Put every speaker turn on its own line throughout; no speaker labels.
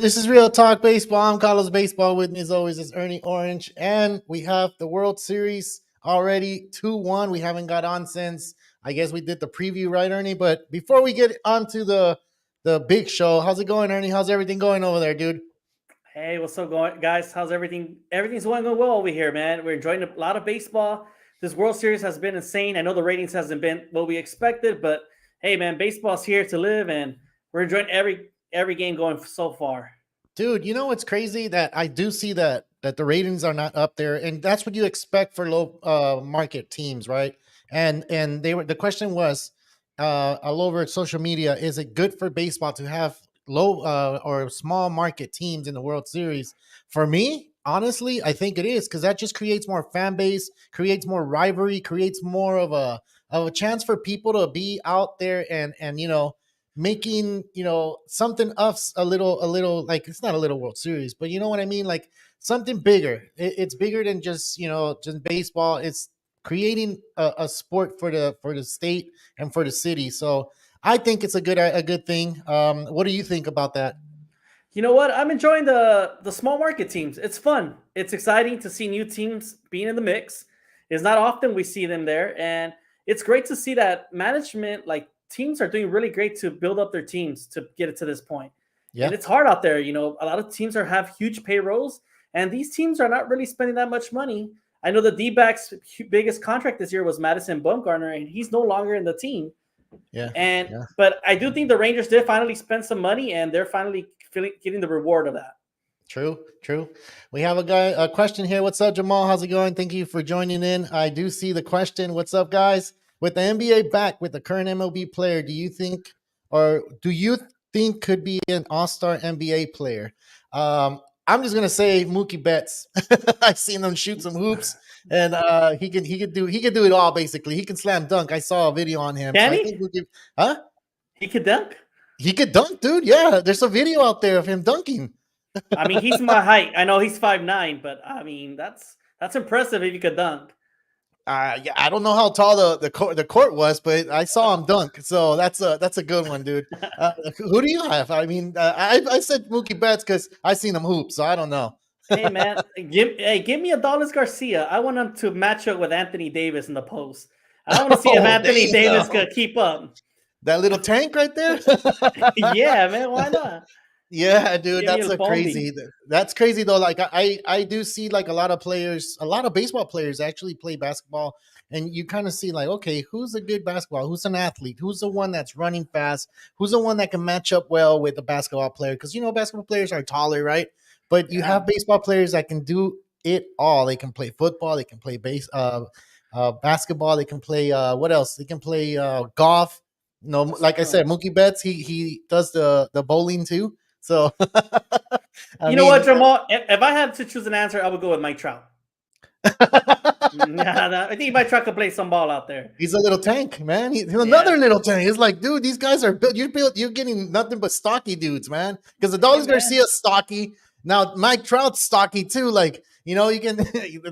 This is Real Talk Baseball. I'm Carlos Baseball. With me, as always, is Ernie Orange. And we have the World Series already 2-1. We haven't got on since, I guess we did the preview, right, Ernie? But before we get on to the big show, how's it going, Ernie? How's everything going over there, dude?
Hey, what's up, going guys? How's everything? Everything's going well over here, man. We're enjoying a lot of baseball. This World Series has been insane. I know the ratings hasn't been what we expected, but hey, man, baseball's here to live, and we're enjoying every game going so far.
Dude, you know what's crazy? That I do see that the ratings are not up there, and that's what you expect for low market teams, right? And they were the question was all over social media: is it good for baseball to have low or small market teams in the World Series? For me, honestly, I think it is because that just creates more fan base, creates more rivalry, creates more of a chance for people to be out there and making something us a little like it's not a little World Series, but you know what I mean, like something bigger. It's bigger than just baseball. It's creating a sport for the state and for the city. So I think it's a good thing. What do you think about that?
You know what? I'm enjoying the small market teams. It's fun. It's exciting to see new teams being in the mix. It's not often we see them there, and it's great to see that management, like teams, are doing really great to build up their teams to get it to this point. And
Yeah.
it's hard out there. A lot of teams have huge payrolls, and these teams are not really spending that much money. I know the D-backs' biggest contract this year was Madison Bumgarner, and he's no longer in the team.
Yeah.
And
Yeah.
but I do think the Rangers did finally spend some money, and they're finally getting the reward of that.
True, true. We have a question here. What's up, Jamal? How's it going? Thank you for joining in. I do see the question. What's up, guys? With the NBA back with the current MLB player, do you think could be an all-star NBA player? I'm just gonna say Mookie Betts. I've seen him shoot some hoops, and he can do it all basically. He can slam dunk. I saw a video on him, so
Can
I
he?
think Mookie, huh?
He could dunk.
He could dunk, dude. Yeah, there's a video out there of him dunking.
I mean, he's my height. I know he's 5'9", but I mean that's impressive if you could dunk.
Yeah, I don't know how tall the court was, but I saw him dunk, so that's a good one, dude. Who do you have? I mean, I said Mookie Betts because I seen him hoop, so I don't know.
Hey man, give me Adolis Garcia. I want him to match up with Anthony Davis in the post. I want to see if
Oh, there
Anthony
you
Davis
go.
could keep up.
That little tank right there.
Yeah, man, why not?
Yeah, dude,
Give me
that's
El
a
Bombi.
crazy. That's crazy though. Like I do see like a lot of players, a lot of baseball players actually play basketball, and you kind of see like, okay, who's a good basketball? Who's an athlete? Who's the one that's running fast? Who's the one that can match up well with a basketball player? Because basketball players are taller, right? But you
Yeah,
have baseball players that can do it all. They can play football. They can play basketball. They can play what else? They can play golf.
that's
Like I
true.
said, Mookie Betts, he does the bowling too. So, I
You know what,
mean,
Jamal? If I had to choose an answer, I would go with Mike Trout. Yeah, I think Mike Trout could play some ball out there.
he's a little tank, man. He's
Yeah.
another little tank. It's like, dude, these guys are built. You're getting nothing but stocky dudes, man. Because
Hey,
Adolis
man.
Garcia's stocky. Now Mike Trout's stocky too. Like, you can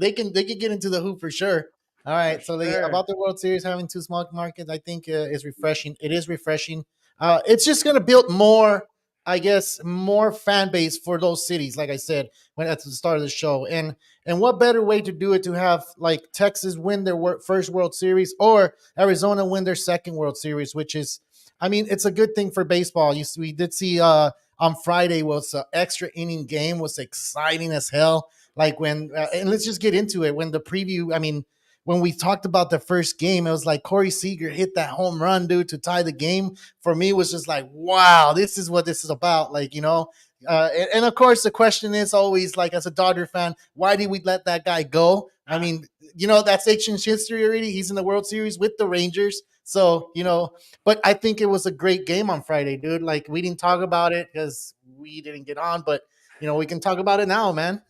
they can get into the hoop for sure. All
For
right. So
sure.
about the World Series having two small markets, I think is refreshing. It is refreshing. It's just gonna build more, I guess, more fan base for those cities. Like I said when at the start of the show, and what better way to do it to have like Texas win their first World Series or Arizona win their second World Series, which is, I mean, it's a good thing for baseball. We did see on Friday was an extra inning game, was exciting as hell. Like and let's just get into it. When the preview, I mean, when we talked about the first game, it was like Corey Seager hit that home run, dude, to tie the game. For me, it was just like, wow, this is what this is about. Like, and of course, the question is always like, as a Dodger fan, why did we let that guy go? I
Uh,
mean, that's ancient history already. He's in the World Series with the Rangers. So, but I think it was a great game on Friday, dude. Like, we didn't talk about it because we didn't get on, but, we can talk about it now, man.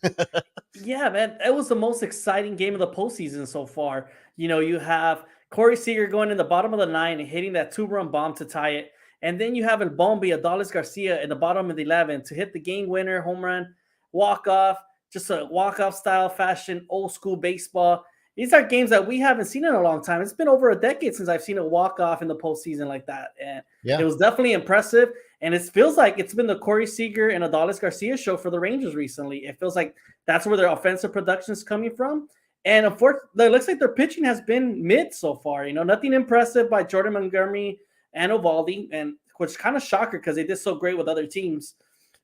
yeah, man. It was the most exciting game of the postseason so far. You have Corey Seager going in the bottom of the nine and hitting that two-run bomb to tie it. And then you have El Bombi, Adolis Garcia in the bottom of the 11 to hit the game winner home run, walk off, just a walk off style fashion, old school baseball. These are games that we haven't seen in a long time. It's been over a decade since I've seen a walk off in the postseason like that, and it
Yeah.
was definitely impressive. And it feels like it's been the Corey Seager and Adolis Garcia show for the Rangers recently. It feels like that's where their offensive production is coming from. And unfortunately, it looks like their pitching has been mid so far. Nothing impressive by Jordan Montgomery and Ovaldi, and which kind of shocker because they did so great with other teams.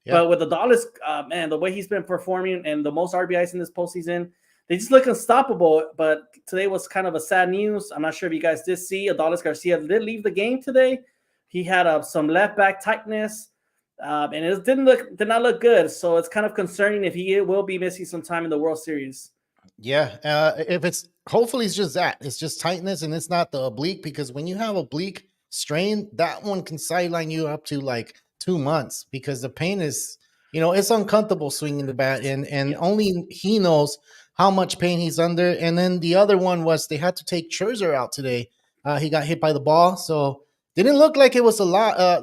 Yeah.
But with Adolis, man, the way he's been performing and the most RBIs in this postseason, they just look unstoppable. But today was kind of a sad news. I'm not sure if you guys did see Adolis Garcia did leave the game today. He had some left back tightness, and it did not look good. So it's kind of concerning if he will be missing some time in the World Series.
Yeah, if it's hopefully it's just that it's just tightness and it's not the oblique, because when you have oblique strain, that one can sideline you up to like 2 months because the pain is, it's uncomfortable swinging the bat, and only he knows how much pain he's under. And then the other one was they had to take Scherzer out today. He got hit by the ball, so didn't look like it was a lot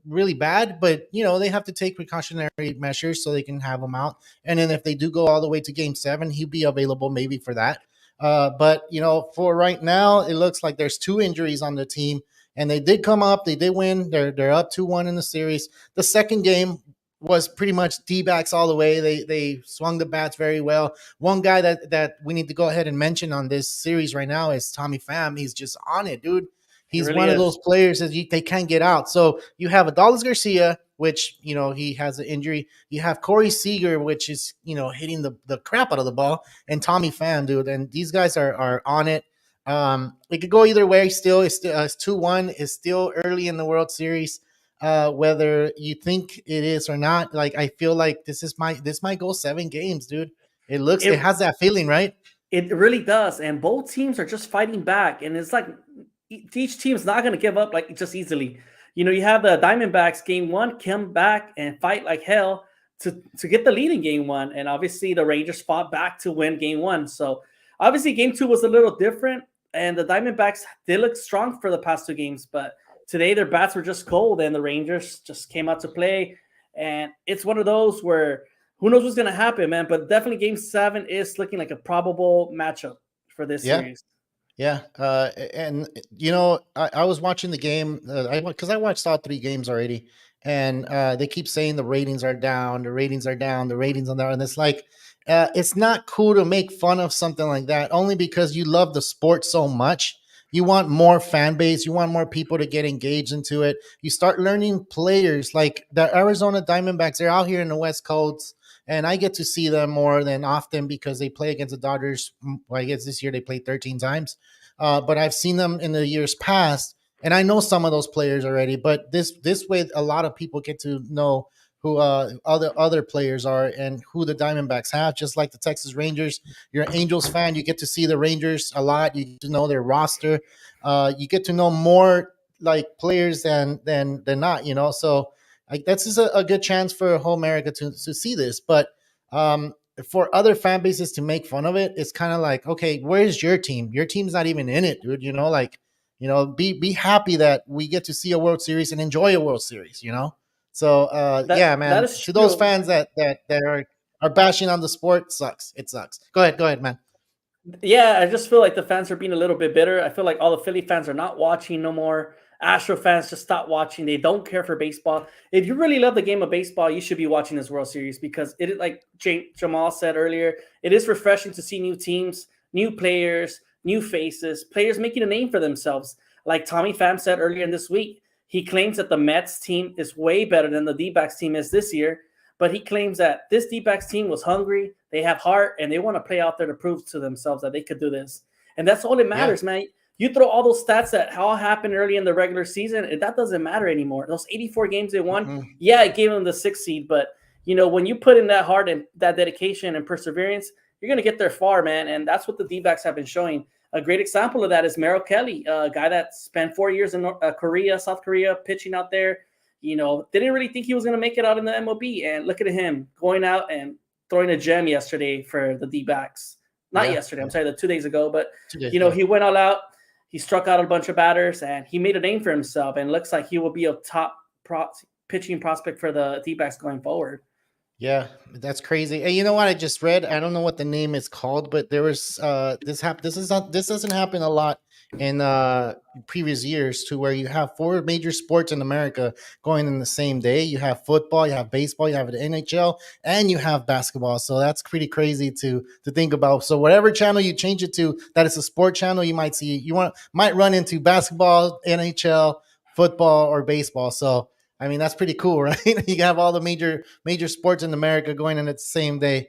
really bad, but they have to take precautionary measures so they can have him out. And then if they do go all the way to Game 7, he'll be available maybe for that. But for right now, it looks like there's 2 injuries on the team, and they did come up. They did win. They're up 2-1 in the series. The second game was pretty much D-backs all the way. They swung the bats very well. One guy that we need to go ahead and mention on this series right now is Tommy Pham. He's just on it, dude. He's really one of those players that they can't get out. So you have Adolis Garcia, which, he has an injury. You have Corey Seager, which is, hitting the crap out of the ball, and Tommy Pham, dude. And these guys are on it. It could go either way. Still, it's 2-1. It's still early in the World Series. Whether you think it is or not, like, I feel like this might go 7 games, dude. It has that feeling, right?
It really does. And both teams are just fighting back. And it's like, each team's not going to give up like just easily. You have the Diamondbacks Game 1 come back and fight like hell to get the lead in Game 1, and obviously the Rangers fought back to win Game 1. So obviously Game 2 was a little different, and the Diamondbacks did look strong for the past 2 games, but today their bats were just cold, and the Rangers just came out to play. And it's one of those where who knows what's going to happen, man. But definitely Game 7 is looking like a probable matchup for this series.
Yeah, and I was watching the game because I watched all 3 games already, and they keep saying the ratings are down, the ratings are down, the ratings are down, and it's like it's not cool to make fun of something like that only because you love the sport so much. You want more fan base, you want more people to get engaged into it. You start learning players like the Arizona Diamondbacks. They're out here in the West Coast, and I get to see them more than often because they play against the Dodgers. Well, I guess this year they played 13 times. But I've seen them in the years past, and I know some of those players already. But this way, a lot of people get to know who other players are and who the Diamondbacks have. Just like the Texas Rangers, you're an Angels fan, you get to see the Rangers a lot. You get to know their roster. You get to know more like players than not. So like that's just a good chance for whole America to see this. But for other fan bases to make fun of it, it's kind of like, okay, where's your team? Your team's not even in it, dude. Be happy that we get to see a World Series and enjoy a World Series. So yeah, man. To those fans that are bashing on the sport, sucks. It sucks. Go ahead, man.
Yeah, I just feel like the fans are being a little bit bitter. I feel like all the Philly fans are not watching no more. Astro fans just stop watching. They don't care for baseball. If you really love the game of baseball, you should be watching this World Series because it is, like Jamal said earlier, it is refreshing to see new teams, new players, new faces, players making a name for themselves. Like Tommy Pham said earlier in this week, he claims that the Mets team is way better than the D-backs team is this year, but he claims that this D-backs team was hungry, they have heart, and they want to play out there to prove to themselves that they could do this. And that's all that matters, man. You throw all those stats that how happened early in the regular season, and that doesn't matter anymore. Those 84 games they won, yeah, it gave them the 6th seed, but when you put in that heart and that dedication and perseverance, you're going to get there far, man, and that's what the D-backs have been showing. A great example of that is Merrill Kelly, a guy that spent 4 years in South Korea, pitching out there. Didn't really think he was going to make it out in the MLB. And look at him going out and throwing a gem yesterday for the D-backs. Not yesterday, I'm sorry, 2 days ago. But, he went all out. He struck out a bunch of batters, and he made a name for himself. And looks like he will be a top pitching prospect for the D-backs going forward.
Yeah, that's crazy. And you know what I just read? I don't know what the name is called, but there was this doesn't happen a lot in previous years, to where you have four major sports in America going in the same day. You have football, you have baseball, you have the NHL, and you have basketball. So that's pretty crazy to think about. So whatever channel you change it to, that is a sport channel, you might see you want might run into basketball, NHL, football, or baseball. So I mean, that's pretty cool, right? You have all the major sports in America going in at the same day.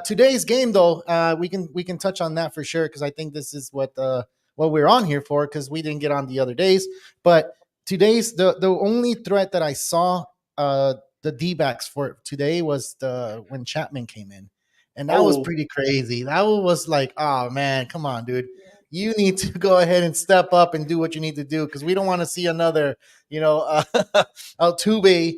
Today's game, though, we can touch on that for sure, because I think this is what we're on here for, because we didn't get on the other days. But today's the only threat that I saw the D backs for today was the when Chapman came in, and that was
Oh,
pretty crazy. That was like, oh man, come on, dude. You need to go ahead and step up and do what you need to do, because we don't want to see another, you know, Altuve,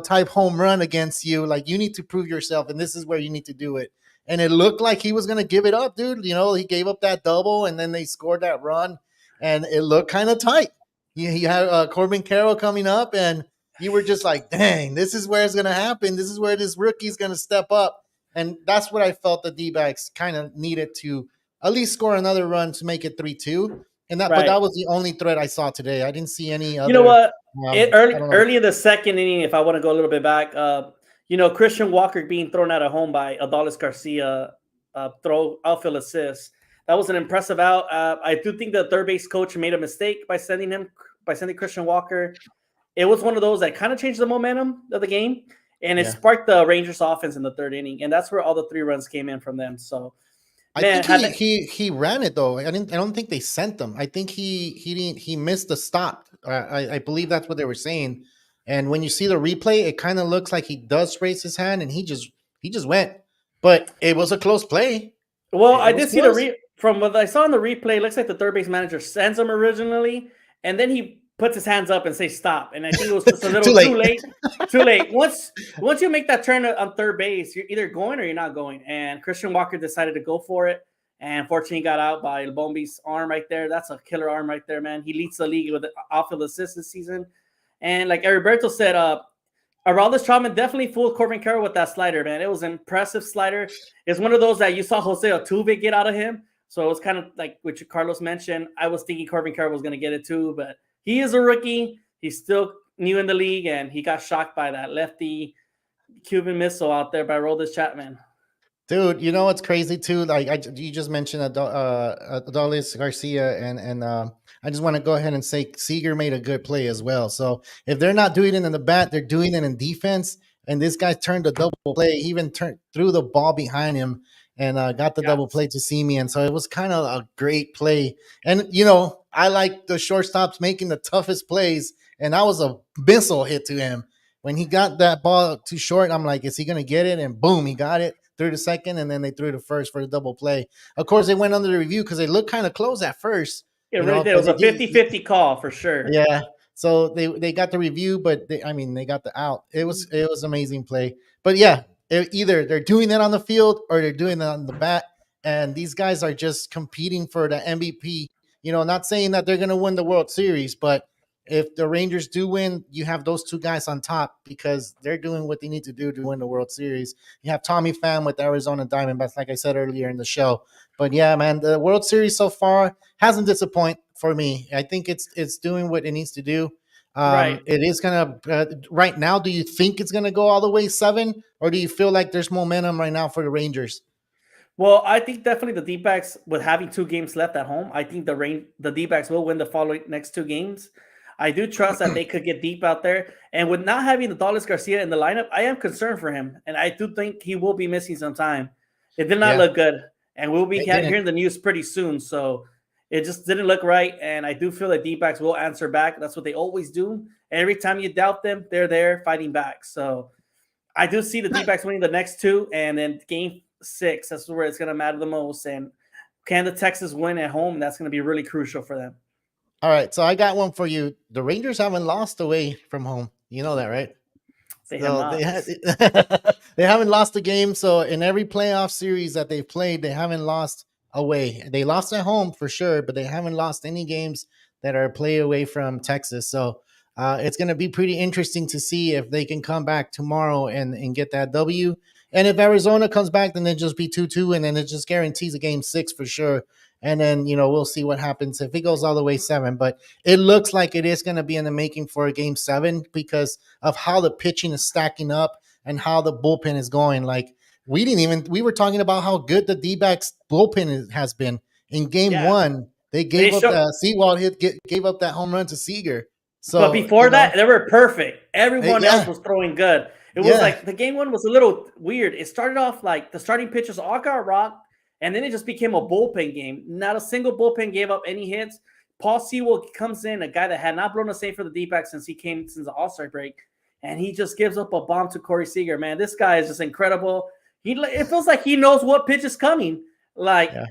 type home run against you. Like, you need to prove yourself, and this is where you need to do it. And it looked like he was gonna give it up, dude. He gave up that double, and then they scored that run, and it looked kind of tight. You had Corbin Carroll coming up, and you were just like, "Dang, this is where it's gonna happen. This is where this rookie's gonna step up." And that's what I felt the D-backs kind of needed to at least score another run to make it 3-2. But
right.
that was the only threat I saw today. I didn't see any
You know
other.
what? It
I
early
don't know.
early in the second inning, if I want to go a little bit back, Christian Walker being thrown out of home by Adolis Garcia, throw outfield assist. That was an impressive out. I do think the third base coach made a mistake by sending Christian Walker. It was one of those that kind of changed the momentum of the game, and it
Yeah.
sparked the Rangers offense in the third inning, and that's where all the 3 runs came in from them. So,
I
man,
think
had
he ran it though. I don't think they sent them. I think he didn't he missed the stop. I believe that's what they were saying. And when you see the replay, it kind of looks like he does raise his hand, and he just went. But it was a close play.
Well, I
It was
did see the
close.
from what I saw in the replay. It looks like the third base manager sends him originally, and then he puts his hands up and says stop. And I think it was just a
Too
little too
late.
late. Too late. Once you make that turn on third base, you're either going or you're not going. And Christian Walker decided to go for it, and fortunately got out by Bombi's arm right there. That's a killer arm right there, man. He leads the league with outfield assists this season. And like Heriberto said, Aroldis Chapman definitely fooled Corbin Carroll with that slider, man. It was an impressive slider. It's one of those that you saw Jose Altuve get out of him. So it was kind of like what Carlos mentioned. I was thinking Corbin Carroll was going to get it too, but he is a rookie. He's still new in the league, and he got shocked by that lefty Cuban missile out there by Aroldis Chapman.
Dude, you know what's crazy too? Like you just mentioned Adolis Garcia, and I just want to go ahead and say Seager made a good play as well. So if they're not doing it in the bat, they're doing it in defense. And this guy turned a double play. He even turned threw the ball behind him and got the double
Yes.
play to see me. And so it was kind of a great play. And I like the shortstops making the toughest plays, and that was a missile hit to him. When he got that ball too short, I'm like, is he going to get it? And boom, he got it. Threw the second, and then they threw the first for the double play. Of course, they went under the review because they looked kind of close at first,
It really did. It
but
was a 50-50 call for sure.
yeah. So they got the review, but they got the out. It was amazing play. But yeah, either they're doing that on the field or they're doing that on the bat, and these guys are just competing for the MVP. Not saying that they're going to win the World Series, but if the Rangers do win, you have those two guys on top because they're doing what they need to do to win the World Series. You have Tommy Pham with Arizona Diamondbacks, like I said earlier in the show. But yeah, man, the World Series so far hasn't disappointed for me. I think it's doing what it needs to do.
Right.
It is gonna right now. Do you think it's gonna go all the way 7, or do you feel like there's momentum right now for the Rangers?
Well, I think definitely the D-backs with having 2 games left at home. I think the D-backs will win the following next 2 games. I do trust that they could get deep out there, and with not having the Dallas Garcia in the lineup, I am concerned for him, and I do think he will be missing some time. It did not
Yeah,
look good, and we'll be
it didn't.
hearing the news pretty soon. So it just didn't look right, and I do feel that D-backs will answer back. That's what they always do. Every time you doubt them, they're there fighting back. So I do see the D-backs winning the next 2, and then game 6, that's where it's going to matter the most. And can the Texans win at home? That's going to be really crucial for them.
All right, so I got one for you. The Rangers haven't lost away from home. You know that, right?
They have
So
not.
they haven't lost a game. So in every playoff series that they've played, they haven't lost away. They lost at home for sure, but they haven't lost any games that are played away from Texas. So It's going to be pretty interesting to see if they can come back tomorrow and get that W. And if Arizona comes back, then it just be 2-2, and then it just guarantees a game 6 for sure. And then, we'll see what happens if it goes all the way 7. But it looks like it is going to be in the making for a game 7 because of how the pitching is stacking up and how the bullpen is going. Like, we were talking about how good the D-backs bullpen has been. In game
Yeah,
1, they
they
gave up
show.
the Seawald gave up that home run to Seager.
But
So,
before that, they were perfect. Everyone else
yeah,
was throwing good. It was
yeah.
like the game one was a little weird. It started off like the starting pitchers all got rocked, and then it just became a bullpen game. Not a single bullpen gave up any hits. Paul Sewell comes in, a guy that had not blown a save for the D-back since the All-Star break, and he just gives up a bomb to Corey Seager. Man, this guy is just incredible. It feels like he knows what pitch is coming. Like,
Yeah.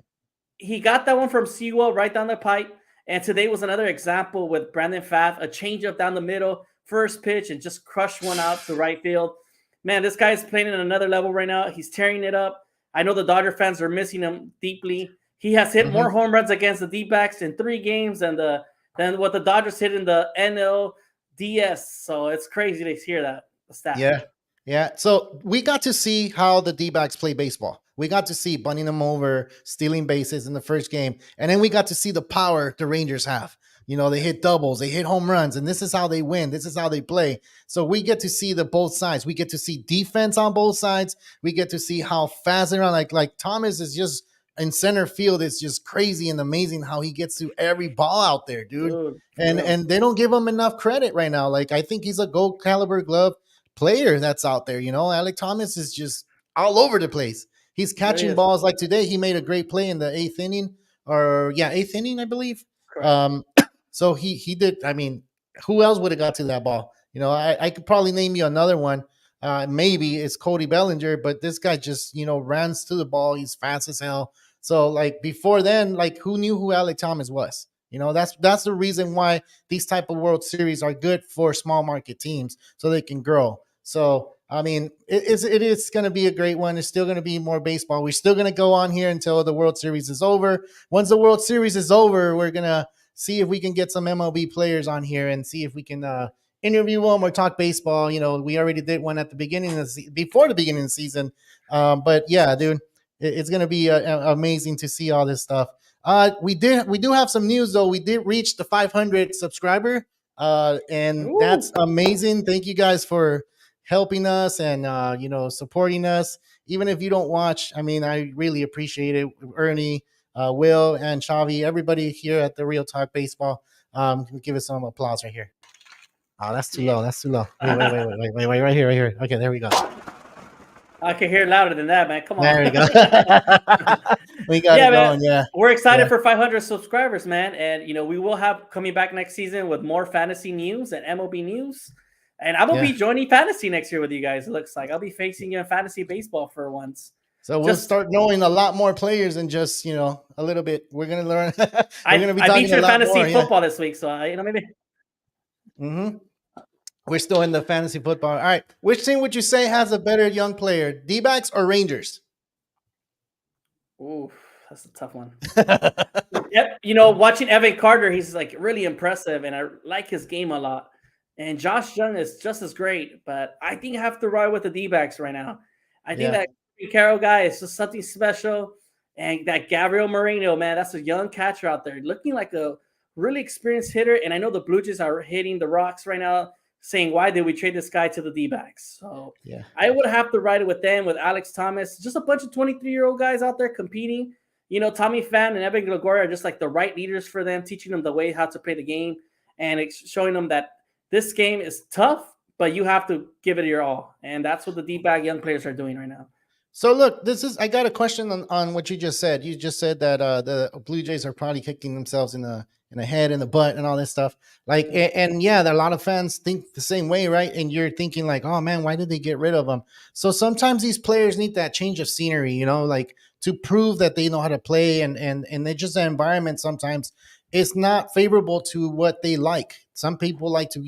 he got that one from Sewell right down the pipe. And today was another example with Brandon Pfaff, a changeup down the middle, first pitch, and just crushed one out to right field. Man, this guy's playing at another level right now. He's tearing it up. I know the Dodger fans are missing him deeply. He has hit more
Mhm.
home runs against the D-backs in 3 games than what the Dodgers hit in the NLDS. So it's crazy to hear that the stat.
Yeah. Yeah. So we got to see how the D-backs play baseball. We got to see bunting them over, stealing bases in the first game. And then we got to see the power the Rangers have. They hit doubles, they hit home runs, and this is how they win. This is how they play. So we get to see the both sides. We get to see defense on both sides. We get to see how fast they're on. Like Thomas is just in center field. It's just crazy and amazing how he gets to every ball out there, dude.
Dude, for
And
real.
and they don't give him enough credit right now. Like, I think he's a gold caliber glove player that's out there. Alec Thomas is just all over the place. He's
Really
catching
is.
balls. Like today, he made a great play in the eighth inning, or yeah, eighth inning, I believe.
Correct.
Um, so he did. I mean, who else would have got to that ball? I could probably name you another one. Maybe it's Cody Bellinger, but this guy just runs to the ball. He's fast as hell. So like before then, like who knew who Alec Thomas was? That's the reason why these type of World Series are good for small market teams, so they can grow. So I mean, it is going to be a great one. It's still going to be more baseball. We're still going to go on here until the World Series is over. Once the World Series is over, we're gonna see if we can get some MLB players on here and see if we can interview them or talk baseball. We already did one at the beginning of before the beginning of the season. But yeah, dude, it's going to be amazing to see all this stuff. We do have some news though. We did reach the 500 subscriber, and
Ooh.
that's amazing. Thank you guys for helping us and supporting us. Even if you don't watch, I mean, I really appreciate it. Ernie, Will, and Chavi, everybody here at the Real Talk Baseball. Give us some applause right here. Oh, that's too
Yeah.
low. That's too low. Wait, right here, right here. Okay, there we go.
I can hear louder than that, man. Come on.
There we go. We got
Yeah,
it
man.
going. Yeah,
We're excited
yeah,
for 500 subscribers, man. And, we will have coming back next season with more fantasy news and MLB news. And I'm going to
yeah.
be joining fantasy next year with you guys. It looks like I'll be facing you in fantasy baseball for once.
So we'll
Just,
start knowing a lot more players than just a little bit. We're gonna learn. We're gonna be
I beat
talking
you
a
in
lot
fantasy
more. Yeah.
football this week. So, maybe.
Hmm. We're still in the fantasy football. All right. Which team would you say has a better young player, D-backs or Rangers?
Ooh, that's a tough one. Yep. Watching Evan Carter, he's like really impressive, and I like his game a lot. And Josh Young is just as great, but I think I have to ride with the D-backs right now. I think
Yeah.
that Carroll guy is just something special. And that Gabriel Moreno, man, that's a young catcher out there looking like a really experienced hitter. And I know the Blue Jays are hitting the rocks right now, saying, why did we trade this guy to the D-backs? So
Yeah.
I would have to ride it with them, with Alex Thomas, just a bunch of 23-year-old guys out there competing. Tommy Pham and Evan Gregorio are just like the right leaders for them, teaching them the way how to play the game and showing them that this game is tough, but you have to give it your all. And that's what the D-bag young players are doing right now.
So look, I got a question on what you just said. You just said that the Blue Jays are probably kicking themselves in the head, in the butt, and all this stuff. Like, and yeah, a lot of fans think the same way, right? And you're thinking like, oh man, why did they get rid of them? So sometimes these players need that change of scenery, like to prove that they know how to play, and they just the environment sometimes it's not favorable to what they like. Some people like to,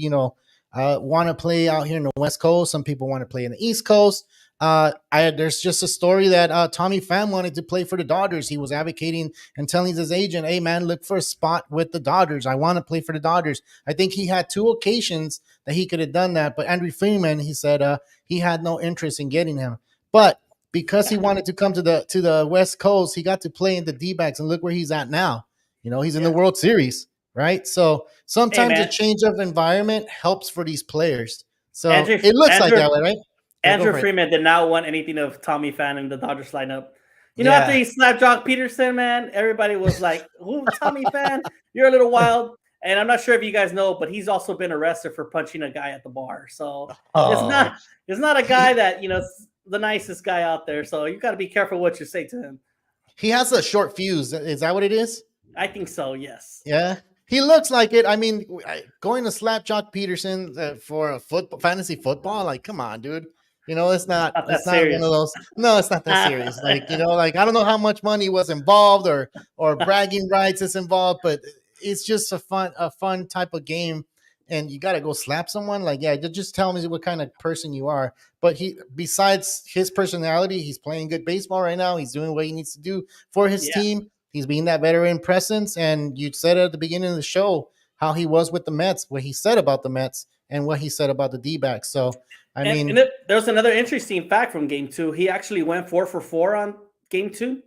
want to play out here in the West Coast. Some people want to play in the East Coast. There's just a story that Tommy Pham wanted to play for the Dodgers. He was advocating and telling his agent, "Hey man, look for a spot with the Dodgers. I want to play for the Dodgers." I think he had two occasions that he could have done that, but Andrew Freeman, he said he had no interest in getting him. But because he wanted to come to the West Coast, he got to play in the D-backs, and look where he's at now. He's in the
Yeah.
World Series, right? So
Hey
sometimes a
man,
change of environment helps for these players. So
Andrew
it looks like
Andrew
that way, right? Yeah, go
Andrew
for it.
Freeman did not want anything of Tommy Pham in the Dodgers lineup. After
Yeah.
he slapped Jock Peterson, man, everybody was like, "Who, Tommy Pham? You're a little wild." And I'm not sure if you guys know, but he's also been arrested for punching a guy at the bar. So it's
Oh,
not it's not a guy that the nicest guy out there. So you got to be careful what you say to him.
he has a short fuse. Is that what it is?
I think so. Yes.
Yeah. He looks like it. I mean, going to slap Jock Peterson for a fantasy football, like, come on, dude. It's not.
Not that
It's not one
serious.
of those. No, it's not that serious. Like, like I don't know how much money was involved or bragging rights is involved, but it's just a fun type of game. And you got to go slap someone. Like, yeah, just tell me what kind of person you are. But besides his personality, he's playing good baseball right now. He's doing what he needs to do for his
Yeah.
team. He's being that veteran presence. And you said at the beginning of the show how he was with the Mets, what he said about the Mets, and what he said about the D-backs. So, I mean,
There's another interesting fact from Game 2. He actually went 4 for 4 on Game 2.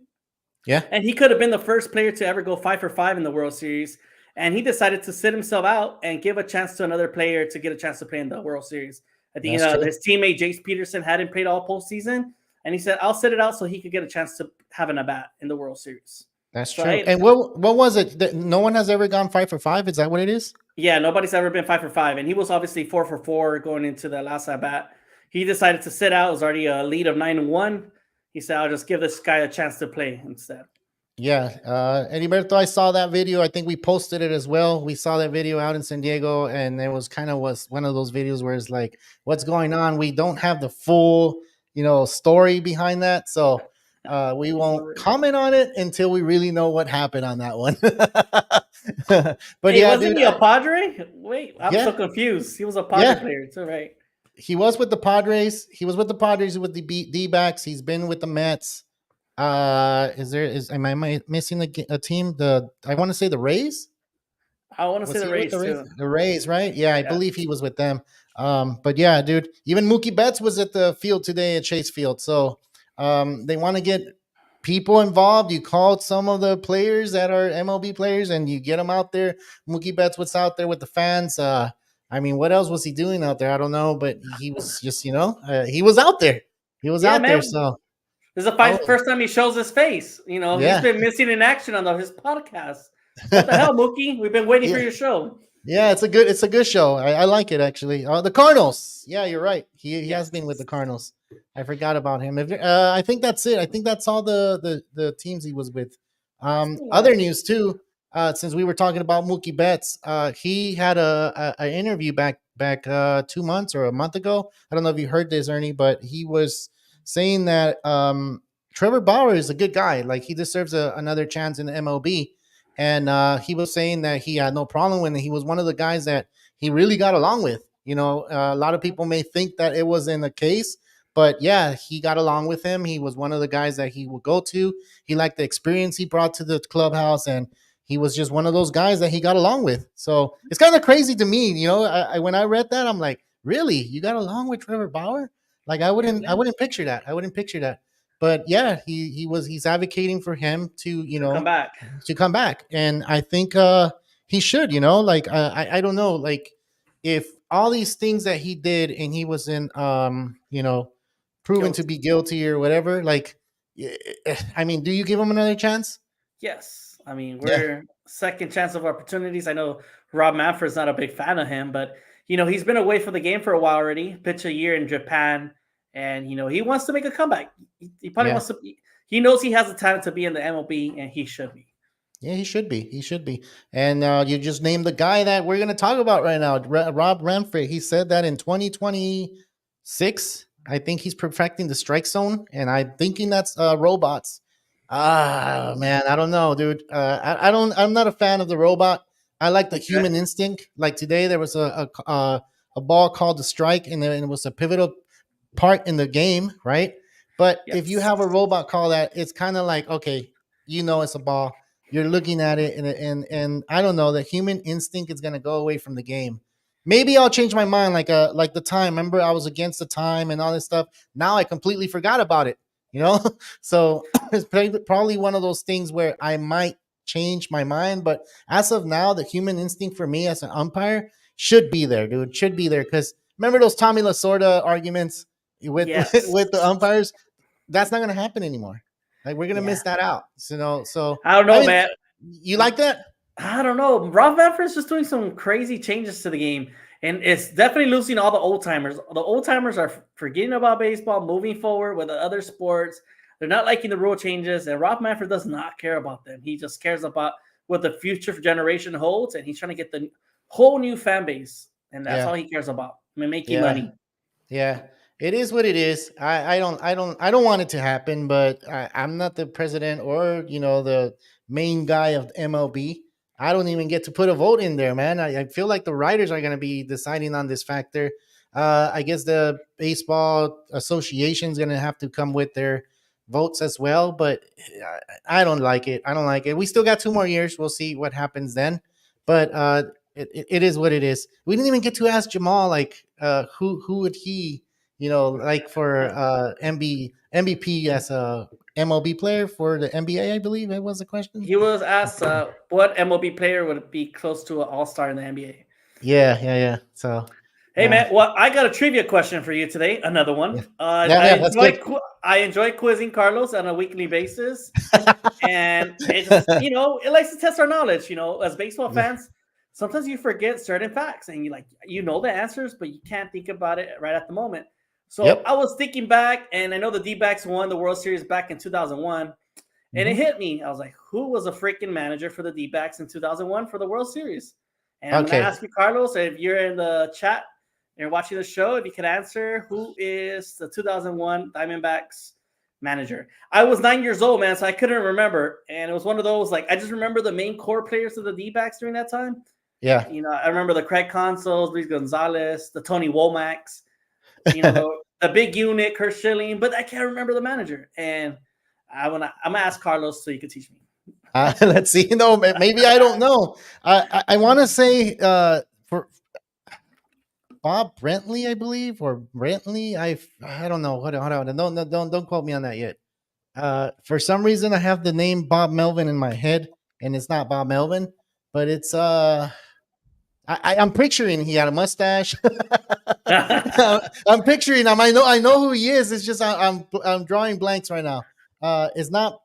yeah,
And he could have been the first player to ever go 5 for 5 in the World Series. And he decided to sit himself out and give a chance to another player to get a chance to play in the World Series. I think
that's true.
his teammate Jace Peterson hadn't played all postseason, and he said, "I'll sit it out so he could get a chance to have an at bat in the World Series."
That's
So,
true. And what was it? No one has ever gone 5 for 5. Is that what it is?
yeah, nobody's ever been 5 for 5, and he was obviously 4 for 4 going into the last at bat. He decided to sit out. It was already a lead of 9-1. He said, "I'll just give this guy a chance to play instead."
Yeah, Heriberto, I saw that video. I think we posted it as well. We saw that video out in San Diego, and it was one of those videos where it's like, "What's going on?" We don't have the full, story behind that, so we won't comment on it until we really know what happened on that one. But
Hey,
yeah,
wasn't
dude,
he a Padre? Wait, I'm so
yeah,
confused. He was a Padre
yeah,
player too, right?
he was with the Padres. He was with the Padres with the D-backs. He's been with the Mets. Am I missing a team? I want to say the Rays.
I want to say
Was
the
he with the
Rays
Rays?
too.
The Rays, right? Yeah, I
Yeah.
believe he was with them. But yeah, dude, even Mookie Betts was at the field today at Chase Field. So they want to get people involved. You called some of the players that are MLB players and you get them out there. Mookie Betts was out there with the fans. I mean, what else was he doing out there? I don't know, but he was just, he was out there. He was
Yeah,
out there.
man.
So,
This is the
oh,
first time he shows his face. He's
yeah.
been missing in action on his podcast. What the hell, Mookie? We've been waiting for
Yeah.
your show.
Yeah, it's a good show. I like it actually. The Cardinals. Yeah, you're right. He has been with the
Yes.
Cardinals. I forgot about him. I think that's it. I think that's all the teams he was with. Other news too. Since we were talking about Mookie Betts, he had a interview back 2 months or a month ago. I don't know if you heard this, Ernie, but he was saying that Trevor Bauer is a good guy. Like he deserves another chance in the MLB. And he was saying that he had no problem with it. He was one of the guys that he really got along with. A lot of people may think that it wasn't the case, but yeah, he got along with him. He was one of the guys that he would go to. He liked the experience he brought to the clubhouse, and he was just one of those guys that he got along with. So it's kind of crazy to me, when I read that, I'm like, really, you got along with Trevor Bauer? Like I wouldn't picture that. I wouldn't picture that. But yeah, he's advocating for him to
Come back.
to come back, and I think he should. Like I don't know, like if all these things that he did and he was in proven to
Guilty.
be guilty or whatever, like I mean, do you give him another chance?
Yes. I mean,
Yeah,
we're second chance of opportunities. I know Rob Manfred's not a big fan of him, but he's been away from the game for a while already. Pitched a year in Japan, and he wants to make a comeback. He probably
yeah,
wants to. He knows he has the talent to be in the MLB, and he should be.
yeah. He should be. And you just named the guy that we're gonna talk about right now, Rob Ramford. He said that in 2026, I think he's perfecting the strike zone, and I'm thinking that's robots. Ah, man, I don't know, dude. I don't. I'm not a fan of the robot. I like the human instinct. Like today, there was a ball called a strike, and it was a pivotal part in the game, right? But if you
Yes.
have a robot call that, it's kind of like, okay, it's a ball. You're looking at it, and I don't know. The human instinct is gonna go away from the game. Maybe I'll change my mind, like the time. Remember, I was against the time and all this stuff. Now I completely forgot about it. You know, so it's probably one of those things where I might change my mind. But as of now, the human instinct for me as an umpire should be there, dude. Should be there because remember those Tommy Lasorda arguments with
Yes.
with the umpires? That's not going to happen anymore. Like we're going to
Yeah.
miss that out. So
I don't
I
know,
mean,
man.
you like that?
I don't know. Rob Manfred's just doing some crazy changes to the game, and it's definitely losing all the old timers. The old timers are forgetting about baseball, moving forward with the other sports. They're not liking the rule changes, and Rob Manfred does not care about them. He just cares about what the future generation holds, and he's trying to get the whole new fan base, and that's
Yeah,
all he cares about. I mean, making
yeah.
money.
Yeah, it is what it is. I don't want it to happen, but I'm not the president or the main guy of MLB. I don't even get to put a vote in there, man. I feel like the writers are going to be deciding on this factor. I guess the baseball association is going to have to come with their votes as well, but I don't like it. I don't like it. We still got 2 more years. We'll see what happens then. But it is what it is. We didn't even get to ask Jamal like who would he like for MVP as a MLB player for the NBA. I believe it was the question.
He was asked what MLB player would be close to an All Star in the NBA.
Yeah. So
Hey man, well, I got a trivia question for you today. Another
yeah,
one.
yeah. That's good.
I enjoy quizzing Carlos on a weekly basis, and it's it likes to test our knowledge. As baseball
Yeah.
fans, sometimes you forget certain facts, and you know the answers, but you can't think about it right at the moment. So
Yep.
I was thinking back, and I know the D-backs won the World Series back in 2001, and it
Hmm.
hit me. I was like, who was a freaking manager for the D-backs in 2001 for the World Series? And I'm gonna
Okay.
ask you, Carlos, if you're in the chat and you're watching the show, if you can answer, who is the 2001 Diamondbacks manager? I was 9 years old, man, so I couldn't remember. And it was one of those, like, I just remember the main core players of the D-backs during that time.
Yeah.
I remember the Craig Consols, Luis Gonzalez, the Tony Womacs, the big unit, Kurt Schilling, but I can't remember the manager. And I'm gonna ask Carlos so you can teach me.
Let's see. Maybe I don't know. I want to say for Bob Brentley, I believe, or Brentley. I don't know. Hold on. Don't quote me on that yet. For some reason, I have the name Bob Melvin in my head, and it's not Bob Melvin, but it's I'm picturing he had a mustache. I'm picturing him. I know who he is. It's just I'm drawing blanks right now. It's not.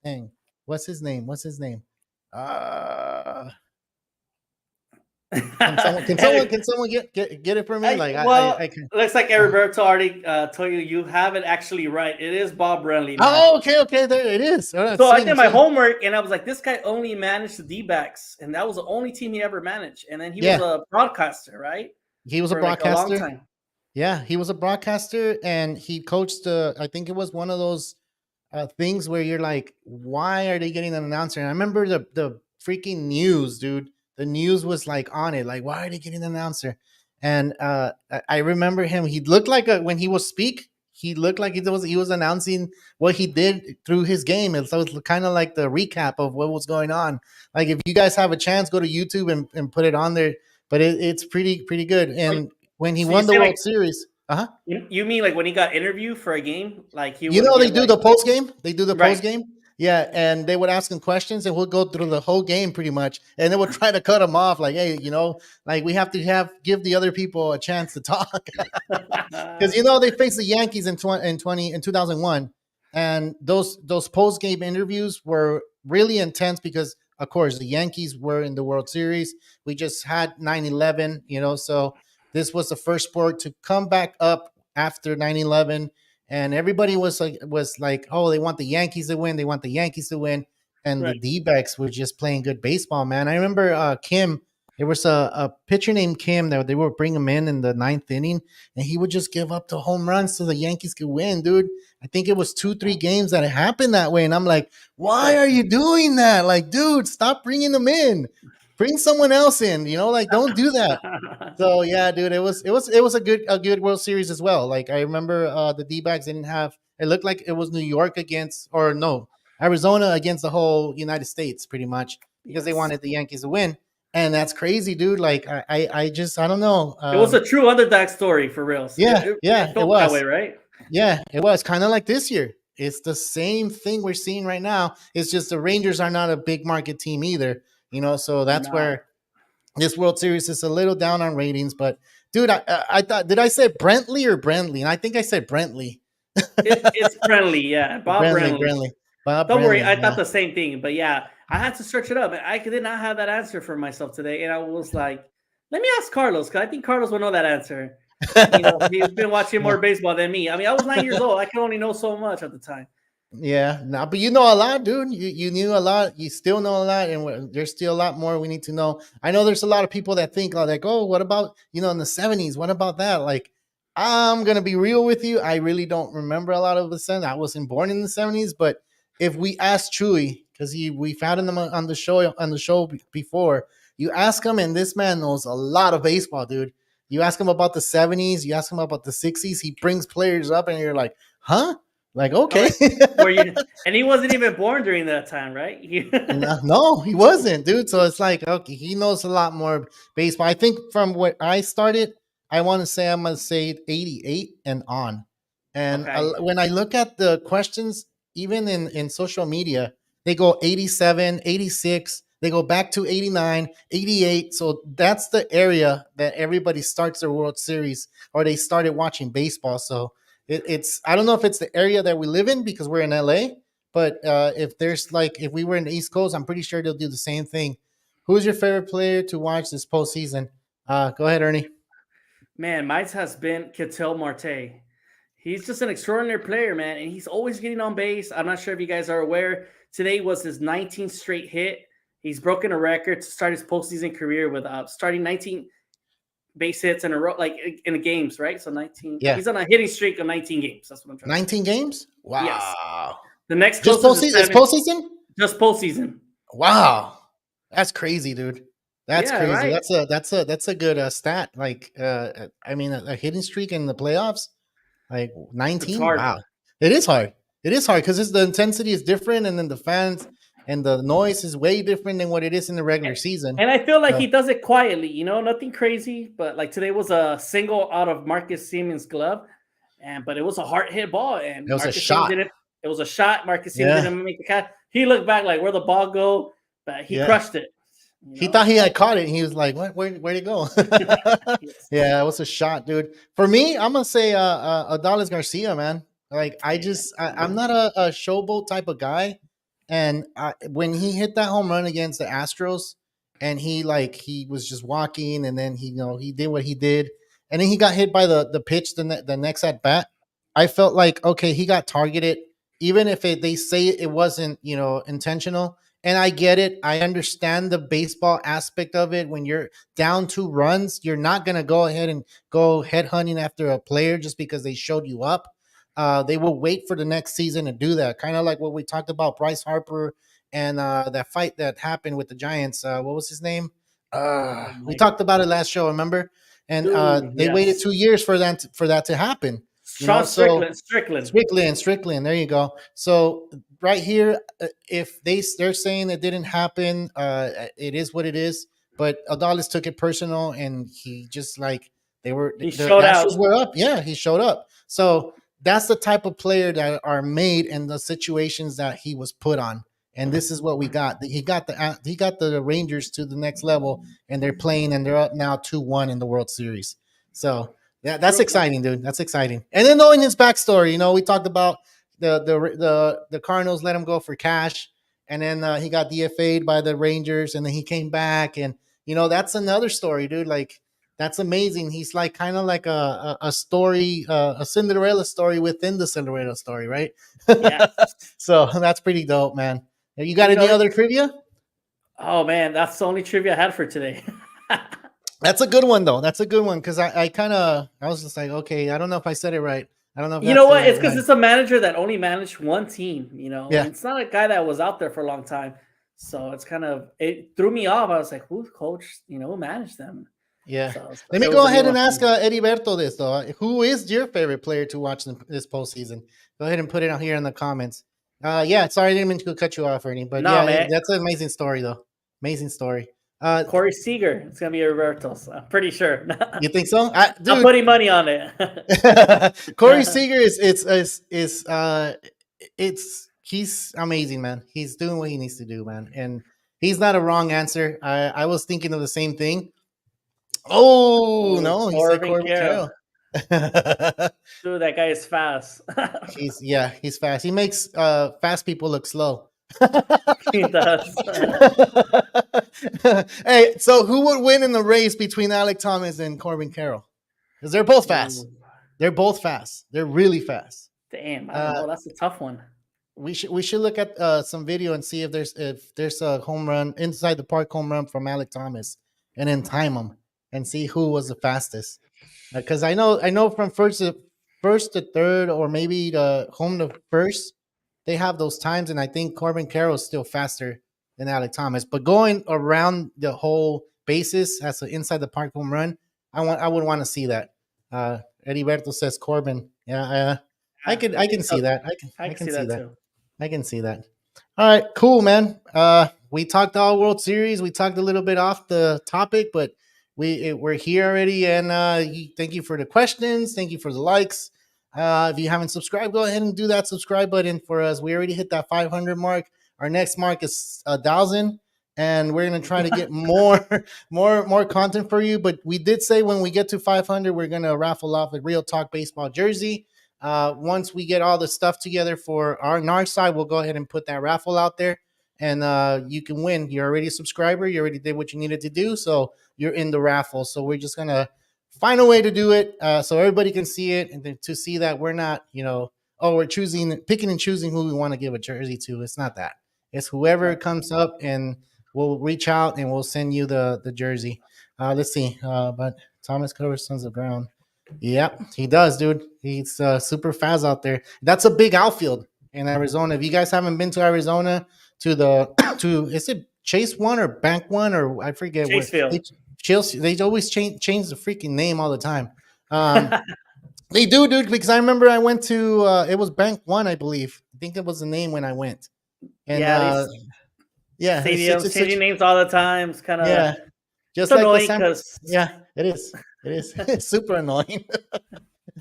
Dang, what's his name? Uh, can someone get it for me? Like I can.
looks like Roberto already told you have it actually right. It is Bob Brenly, man.
Oh, okay, there it is. All right,
So I did my homework and I was like, this guy only managed the D-backs, and that was the only team he ever managed. And then he was
Yeah,
a broadcaster, right?
he was a
For like a long
broadcaster.
time.
Yeah, he was a broadcaster, and he coached. I think it was one of those things where you're like, why are they getting an announcer? And I remember the freaking news, dude. The news was like on it, like, why are they getting an announcer? And I remember him. He looked like when he was speak. He looked like he was announcing what he did through his game, and so it's kind of like the recap of what was going on. Like if you guys have a chance, go to YouTube and put it on there. But it's pretty good.
Wait,
And when he
so you
won the
say
World
like
Series,
you mean like when he got interviewed for a game, like he
you
would
know, they
give
do
like
the post game. They do the post
right.
game. Yeah, and they would ask him questions, and we'll go through the whole game pretty much, and they would try to cut him off, like, "Hey, like we have to give the other people a chance to talk," because they faced the Yankees in 2001, and those post game interviews were really intense because, of course, the Yankees were in the World Series. We just had 9/11, so this was the first sport to come back up after 9/11, and everybody was like, oh, they want the Yankees to win. They want the Yankees to win. And the
Right.
D-backs were just playing good baseball, man. I remember Kim. There was a pitcher named Kim that they would bring him in the ninth inning, and he would just give up the home runs so the Yankees could win, dude. I think it was 2-3 games that it happened that way, and I'm like, why
Right.
are you doing that? Like, dude, stop bringing them in. bring someone else in. Like don't do that. So yeah, dude, it was a good World Series as well. Like I remember the D-backs didn't have. It looked like it was New York against, or no, Arizona against the whole United States, pretty much because they
Yes.
wanted the Yankees to win. And that's crazy, dude. Like I just I don't know.
It was a true underdog story for reals. It,
Yeah,
it,
yeah,
it
it
felt that way,
was.
right?
Yeah, it was kind of like this year. It's the same thing we're seeing right now. It's just the Rangers are not a big market team either. So
They're
that's
not.
where this World Series is a little down on ratings. But dude, I thought, did I say Brentley or Brentley? And I think I said Brentley.
It's friendly, yeah. Bob
Brentley,
Brenly.
Brentley, Bob
Don't worry,
Brentley.
I
Yeah.
thought the same thing, but yeah, I had to search it up, and I did not have that answer for myself today, and I was like, let me ask Carlos because I think Carlos will know that answer. He's been watching more baseball than me. I mean, I was 9 years old. I can only know so much at the time.
Yeah, no, but you know a lot, dude. You knew a lot. You still know a lot, and there's still a lot more we need to know. I know there's a lot of people that think like, oh, what about in the '70s? What about that? Like, I'm gonna be real with you. I really don't remember a lot of the '70s. I wasn't born in the '70s, but if we ask Chewy, because we found him on the show before, you ask him, and this man knows a lot of baseball, dude. You ask him about the '70s, you ask him about the '60s. He brings players up, and you're like, huh? Like,
All
okay.
right, were you? And he wasn't even born during that time, right?
No, he wasn't, dude. So it's like, okay, he knows a lot more baseball. I think from what I started, I'm gonna say 88 and on. And
Okay,
when I look at the questions, even in social media, they go 87, 86, they go back to 89, 88. So that's the area that everybody starts their World Series, or they started watching baseball. So it's I don't know if it's the area that we live in because we're in LA, but if we were in the East Coast, I'm pretty sure they'll do the same thing. Who's your favorite player to watch this postseason? Go ahead, Ernie.
man, mine has been Ketel Marte. He's just an extraordinary player, man, and he's always getting on base. I'm not sure if you guys are aware. Today was his 19th straight hit. He's broken a record to start his postseason career with starting 19 base hits in a row, like in the games, right? So 19.
Yeah,
He's on a hitting streak of 19 games. That's what I'm trying to say.
19 games.
Yes.
Wow.
The next
Just
closest is
postseason? It's
7,
postseason.
just postseason.
Wow, that's crazy, dude. That's
Yeah,
crazy.
right.
That's a good stat. Like, I mean, a hitting streak in the playoffs, like
It's
19.
hard.
Wow, it is hard. It is hard because the intensity is different, and then the fans and the noise is way different than what it is in the regular season.
And I feel like
So,
he does it quietly, nothing crazy, but like today was a single out of Marcus Siemens' glove, but it was a hard hit ball, and
it was a
Marcus Siemens
shot.
didn't. It was a shot. Marcus Siemens
Yeah,
didn't make the catch. He looked back like where the ball go, but he
yeah.
crushed it. You
He
know.
thought he had caught it, and he was like, "What? Where'd it go?"
Yes.
Yeah, it was a shot, dude. For me, I'm gonna say Adolis Garcia, man. Like,
Yeah.
I'm not a showboat type of guy, and when he hit that home run against the Astros, and he was just walking, and then he did what he did, and then he got hit by the pitch the next at bat. I felt like, okay, he got targeted, even if they say it wasn't intentional. And I get it. I understand the baseball aspect of it. When you're down 2 runs, you're not gonna go ahead and go head hunting after a player just because they showed you up. They will wait for the next season to do that. Kind of like what we talked about Bryce Harper and that fight that happened with the Giants. What was his name?
Oh
We
my
talked about it last show, remember? And
dude.
they waited
Yes.
2 years for that to happen.
Sean
So
Strickland. Strickland.
Strickland. There you go. So right here, if they're saying it didn't happen, it is what it is. But Adalis took it personal, and he just like
He
the
showed out.
Astros were up. Yeah, he showed up. So that's the type of player that are made in the situations that he was put on. And this is what we got. He got the Rangers to the next level, and they're playing, and they're up now 2-1 in the World Series. So yeah, that's
True.
exciting, dude. That's exciting. And then knowing his backstory, we talked about the Cardinals let him go for cash, and then he got DFA'd by the Rangers, and then he came back, and that's another story, dude. Like, that's amazing. He's like kind of like a story, a Cinderella story within the Cinderella story, right?
Yes.
So that's pretty dope, man. You got
You
any
know.
other trivia?
Oh man, that's the only trivia I had for today.
That's a good one though. That's a good one because I was just like, okay, I don't know if I said it right. I don't know if
You
that's
know
the
what?
right
It's because
one.
it's a manager that only managed one team, and
Yeah,
it's not a guy that was out there for a long time. So it's kind of it threw me off. I was like, who's coach? Who managed them?
Yeah.
So
Let me
it was
go
a new
ahead
one
and
for
ask
me.
Eddie Berto this though. Who is your favorite player to watch this postseason? Go ahead and put it out here in the comments. Yeah, sorry, I didn't mean to cut you off, Ernie, but
No,
yeah,
man.
that's an amazing story though. Amazing story.
Corey Seager. It's gonna be Roberto's. I'm pretty sure.
You think so,
I'm
dude?
putting money on it.
Corey Seager it's he's amazing, man. He's doing what he needs to do, man, and he's not a wrong answer. I was thinking of the same thing. Oh
Oh,
no, he said
Corbin
Corbin
Carroll.
Carroll.
Dude, that guy is fast.
He's fast. He makes fast people look slow.
He does.
Hey, so who would win in the race between Alec Thomas and Corbin Carroll? Because they're both fast.
Ooh,
They're both fast. They're really fast.
damn, I don't
Uh,
know. That's a tough one.
we should look at some video and see if there's a home run inside the park home run from Alec Thomas, and then time them and see who was the fastest. Because I know from first to third, or maybe the home to first, they have those times, and I think Corbin Carroll is still faster than Alec Thomas. But going around the whole bases as an inside the park home run, I would want to see that. Eddie Berto says Corbin. Yeah, I
Yeah,
can
it'd
I
be
can see
tough.
that.
I
I
can
can
see
see
that
that.
too.
I can see that. All right, cool, man. We talked all World Series. We talked a little bit off the topic, but we're here already. And thank you for the questions. Thank you for the likes. If you haven't subscribed, go ahead and do that subscribe button for us. We already hit that 500 mark. Our next mark is 1,000, and we're gonna try to get more, more content for you. But we did say when we get to 500, we're gonna raffle off a Real Talk Baseball jersey. Once we get all the stuff together for our side, we'll go ahead and put that raffle out there, and you can win. You're already a subscriber. You already did what you needed to do, so you're in the raffle. So we're just gonna find a way to do it so everybody can see it, and to see that we're not, oh, we're picking and choosing who we want to give a jersey to. It's not that. It's whoever comes up, and we'll reach out and we'll send you the jersey. Let's see. But Thomas covers tons of ground. Yep, he does, dude. He's super fast out there. That's a big outfield in Arizona. If you guys haven't been to Arizona, to the to is it Chase One or Bank One, or I forget what
Chasefield.
Chelsea. They always change the freaking name all the time. They do, dude. Because I remember I went to it was Bank One, I believe. I think it was the name when I went, and
Yeah, these
yeah,
stadiums changing names all the time. It's kind of
yeah,
it's
just like the
annoying
San.
because
Yeah, it is. It is. It's super annoying.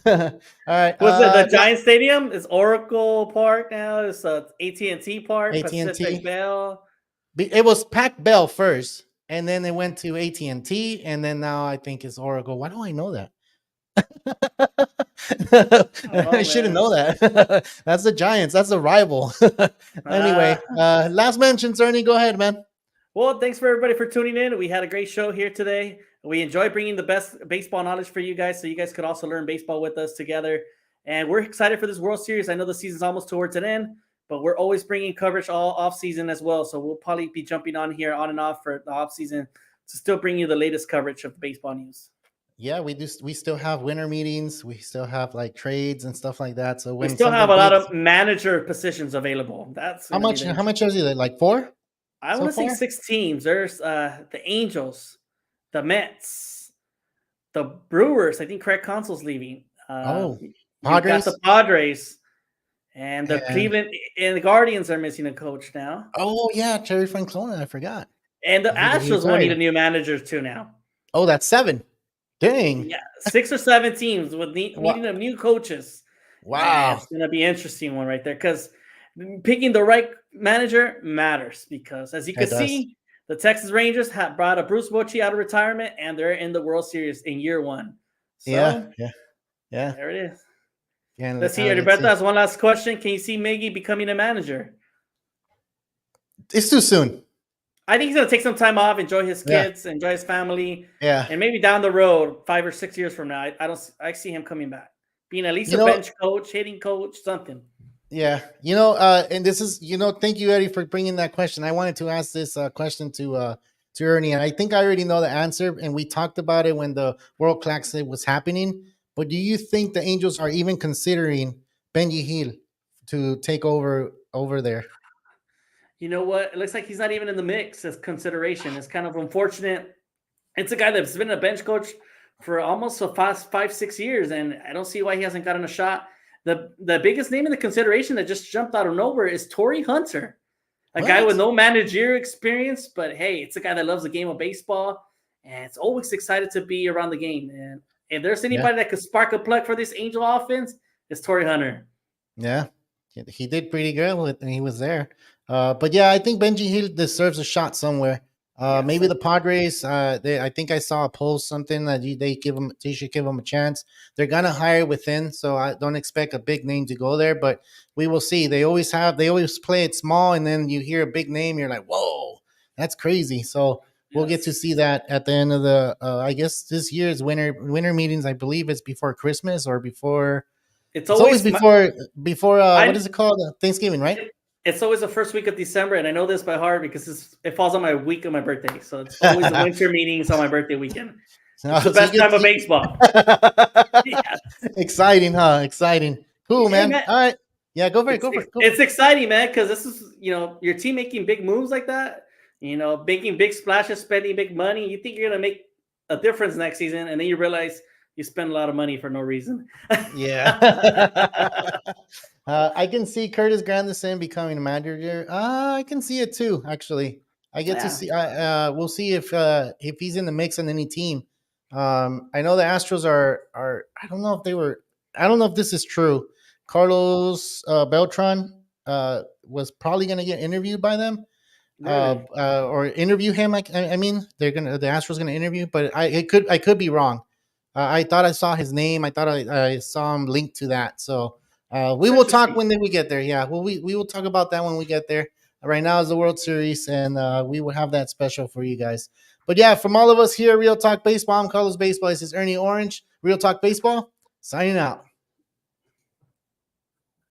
All right.
was it the Giant Stadium? It's Oracle Park now. It's AT&T Park, Pacific
AT&T.
Bell.
It was Pac Bell first, and then they went to AT&T, and then now I think it's Oracle. Why do I know that?
I don't
I
know,
shouldn't
man.
know that. That's the Giants. That's the rival.
Uh,
Anyway, last mentions, Ernie. Go ahead, man.
well, thanks for everybody for tuning in. We had a great show here today. We enjoy bringing the best baseball knowledge for you guys, so you guys could also learn baseball with us together. And we're excited for this World Series. I know the season's almost towards an end, but we're always bringing coverage all off season as well. So we'll probably be jumping on here on and off for the off season to still bring you the latest coverage of baseball news.
Yeah, we do. We still have winter meetings. We still have like trades and stuff like that. So
We
when
still have
something
a lot
big,
of manager positions available. That's
how
going to be
much?
the
How much
interesting.
is it? Like four
I want
so
to say
far?
6 teams. There's the Angels, the Mets, the Brewers. I think Craig Consol's leaving.
Oh,
You've got the
Padres
Padres and the
and
Cleveland and the Guardians are missing a coach now.
oh yeah, Terry Francona. I forgot.
And the
He
Astros will need a
retired.
new manager too now.
Oh, that's seven. Dang.
Yeah, 6 or 7 teams with
Wow.
needing a new coaches. And
Wow.
it's going to be an interesting one right there because picking the right manager matters because, as you can
It does.
see, the Texas Rangers have brought a Bruce Bochy out of retirement and they're in the World Series in year one.
Yeah.
So
Yeah. Yeah.
there it is.
And
Let's see,
let's
Heriberto
see.
has one last question. Can you see Miggy becoming a manager?
It's too soon.
I think he's going to take some time off, enjoy his
Yeah.
kids, enjoy his family,
Yeah.
and maybe down the road, 5 or 6 years from now, I see him coming back, being at least
You
a
know.
bench coach, hitting coach, something.
Yeah. And this is. Thank you, Eddie, for bringing that question. I wanted to ask this question to Ernie, and I think I already know the answer. And we talked about it when the World Classic was happening. But do you think the Angels are even considering Benji Hill to take over there?
You know what? It looks like he's not even in the mix as consideration. It's kind of unfortunate. It's a guy that's been a bench coach for almost the past 5, 6 years, and I don't see why he hasn't gotten a shot. The biggest name in the consideration that just jumped out of nowhere is Torrey Hunter, a guy with
What?
no managerial experience, but hey, it's a guy that loves the game of baseball, and it's always excited to be around the game. And if there's
Yeah.
anybody that could spark a plug for this Angel offense, it's Torrey Hunter.
Yeah, he did pretty good when he was there. But yeah, I think Benji Hill deserves a shot somewhere.
Yes,
Maybe the Padres. I think I saw a post something that they should give him a chance. They're gonna hire within, so I don't expect a big name to go there, but we will see. They always play it small, and then you hear a big name, you're like, whoa, that's crazy. So we'll get to
yes.
see that at the end of the. I guess this year's winter meetings. I believe it's before Christmas or before.
It's
It's always
always
before what
I
is it called? Thanksgiving, right?
it's always the first week of December, and I know this by heart because it falls on my week of my birthday. So it's always the winter meetings on my birthday weekend. It's the
So you
best
get
time of baseball. Yeah.
exciting, huh? Exciting. Cool,
Hey
man.
man,
All right. Yeah, go for it. Go for it. Go for
it's
it.
exciting, man, because this is your team making big moves like that. Making big splashes, spending big money. You think you're gonna make a difference next season, and then you realize you spend a lot of money for no reason.
Yeah. I can see Curtis Granderson becoming a manager. I can see it too, actually. I get to
Yeah,
see. We'll see if he's in the mix on any team. I know the Astros are. I don't know if they were. I don't know if this is true. Carlos Beltran was probably going to get interviewed by them,
really.
or interview him. I mean, the Astros going to interview, but I could be wrong. I thought I saw his name. I thought I saw him linked to that. So we
It's
will talk
interesting.
when we get there. Yeah, well, we will talk about that when we get there. Right now is the World Series, and we will have that special for you guys. But yeah, from all of us here, Real Talk Baseball. I'm Carlos Baseball. This is Ernie Orange. Real Talk Baseball. Signing out.